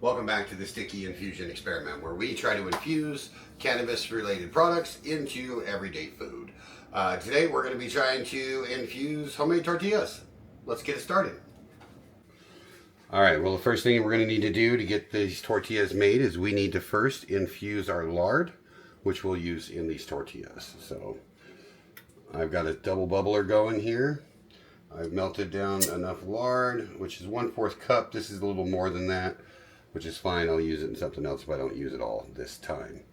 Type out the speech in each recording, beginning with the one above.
Welcome back to the Sticky Infusion Experiment, where we try to infuse cannabis-related products into everyday food. Today we're going to be trying to infuse homemade tortillas. Let's get it started. Alright, well the first thing we're going to need to do to get these tortillas made is we need to first infuse our lard, which we'll use in these tortillas. So I've got a double bubbler going here. I've melted down enough lard, which is 1/4 cup. This is a little more than that, which is fine. I'll use it in something else if I don't use it all this time.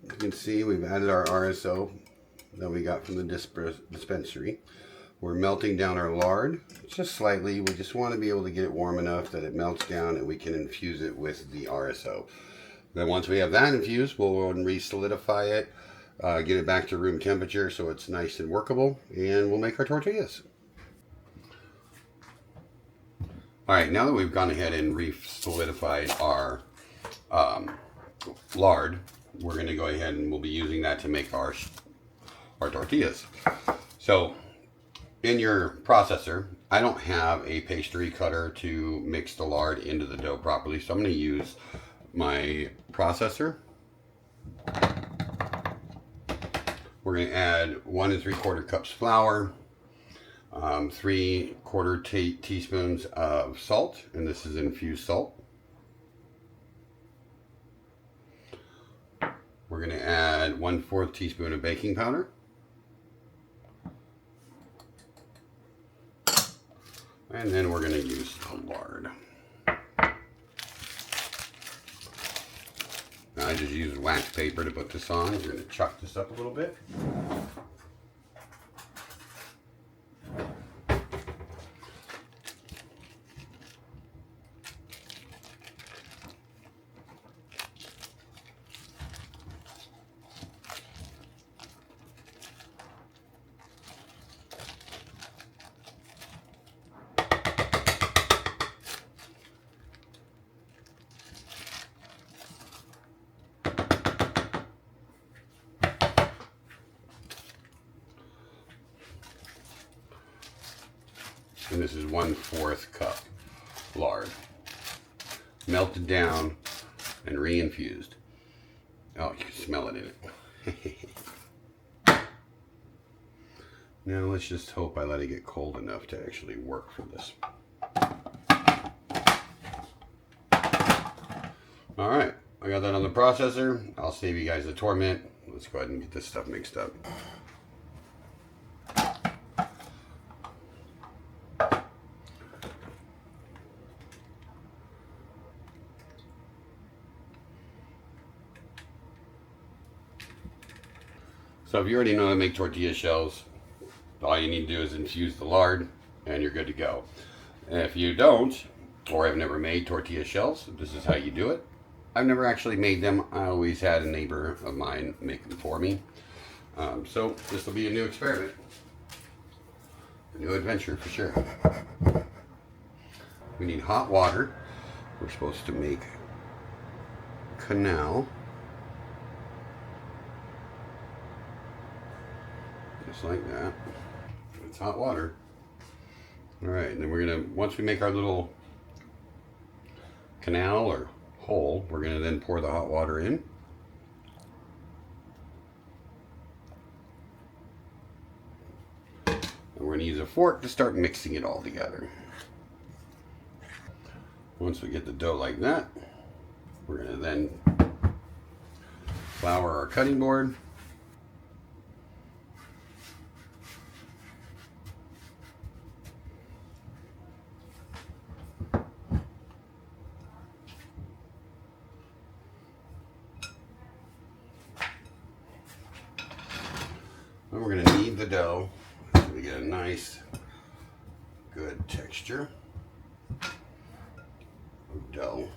You can see we've added our RSO that we got from the dispensary. We're melting down our lard just slightly. We just want to be able to get it warm enough that it melts down and we can infuse it with the RSO. Then once we have that infused, we'll re-solidify it, get it back to room temperature so it's nice and workable, and we'll make our tortillas. Alright, now that we've gone ahead and re-solidified our lard, we're going to go ahead and we'll be using that to make our tortillas. So, in your processor, I don't have a pastry cutter to mix the lard into the dough properly, so I'm going to use my processor. We're going to add 1 3/4 cups flour, 3/4 teaspoons of salt, and this is infused salt. We're going to add 1/4 teaspoon of baking powder. And then we're going to use the lard. Now I just used wax paper to put this on. We're going to chuck this up a little bit. And this is 1/4 cup lard, melted down and re-infused. Oh, you can smell it in it. Now let's just hope I let it get cold enough to actually work for this. Alright, I got that on the processor. I'll save you guys the torment. Let's go ahead and get this stuff mixed up. So if you already know how to make tortilla shells, all you need to do is infuse the lard and you're good to go. And if you don't, or have never made tortilla shells, this is how you do it. I've never actually made them. I always had a neighbor of mine make them for me. So this will be a new experiment. A new adventure for sure. We need hot water. We're supposed to make canal. Just like that. It's hot water. Alright, and then we're going to, once we make our little canal or hole, we're going to then pour the hot water in. And we're going to use a fork to start mixing it all together. Once we get the dough like that, we're going to then flour our cutting board. And we're going to knead the dough so we get a nice, good texture of dough.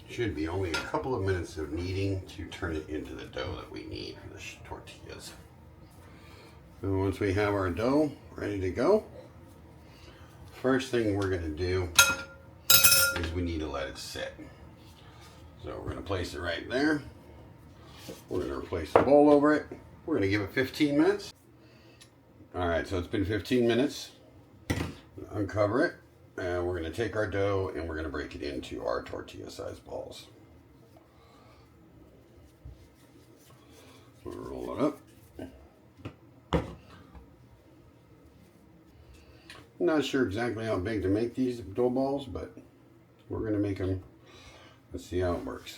Should be only a couple of minutes of kneading to turn it into the dough that we need for the tortillas. So once we have our dough ready to go, first thing we're going to do is we need to let it sit. So we're going to place it right there. We're going to replace the bowl over it. We're going to give it 15 minutes. Alright, so it's been 15 minutes. Uncover it. And we're going to take our dough and we're going to break it into our tortilla sized balls. We'll roll it up. I'm not sure exactly how big to make these dough balls, but we're going to make them. Let's see how it works.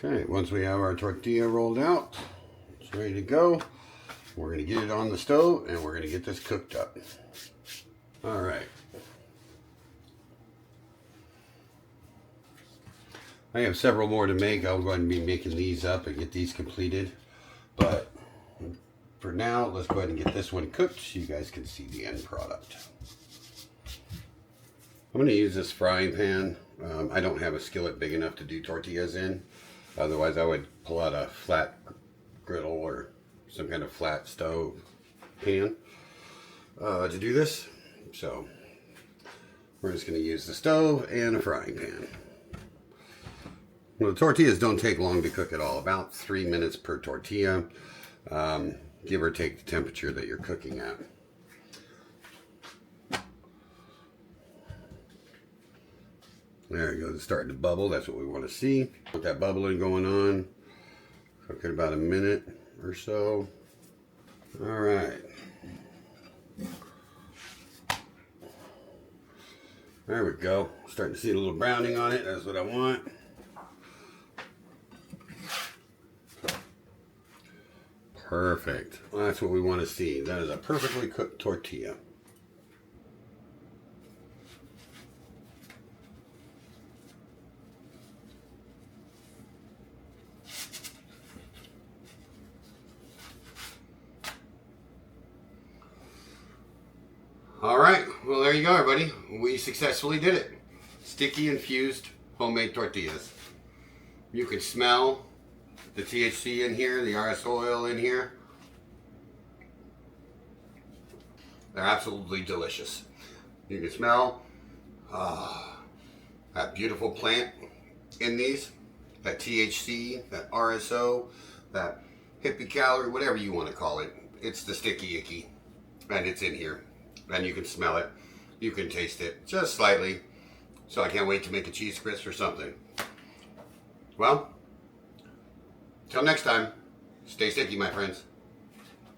Okay, once we have our tortilla rolled out, it's ready to go. We're going to get it on the stove and we're going to get this cooked up. All right. I have several more to make. I'll go ahead and be making these up and get these completed. But for now, let's go ahead and get this one cooked so you guys can see the end product. I'm going to use this frying pan. I don't have a skillet big enough to do tortillas in. Otherwise, I would pull out a flat griddle or some kind of flat stove pan to do this. So we're just going to use the stove and a frying pan. Well, the tortillas don't take long to cook at all. About 3 minutes per tortilla, give or take the temperature that you're cooking at. There it goes, it's starting to bubble. That's what we want to see. With that bubbling going on, cook it about a minute or so. All right. There we go. Starting to see a little browning on it. That's what I want. Perfect. Well, that's what we want to see. That is a perfectly cooked tortilla. All right, well there you go everybody. We successfully did it. Sticky infused homemade tortillas. You can smell the THC in here, the RS oil in here. They're absolutely delicious. You can smell that beautiful plant in these, that THC, that RSO, that hippie calorie, whatever you want to call it. It's the sticky icky, and it's in here. And you can smell it. You can taste it just slightly. So I can't wait to make a cheese crisp or something. Well, till next time, stay sticky, my friends.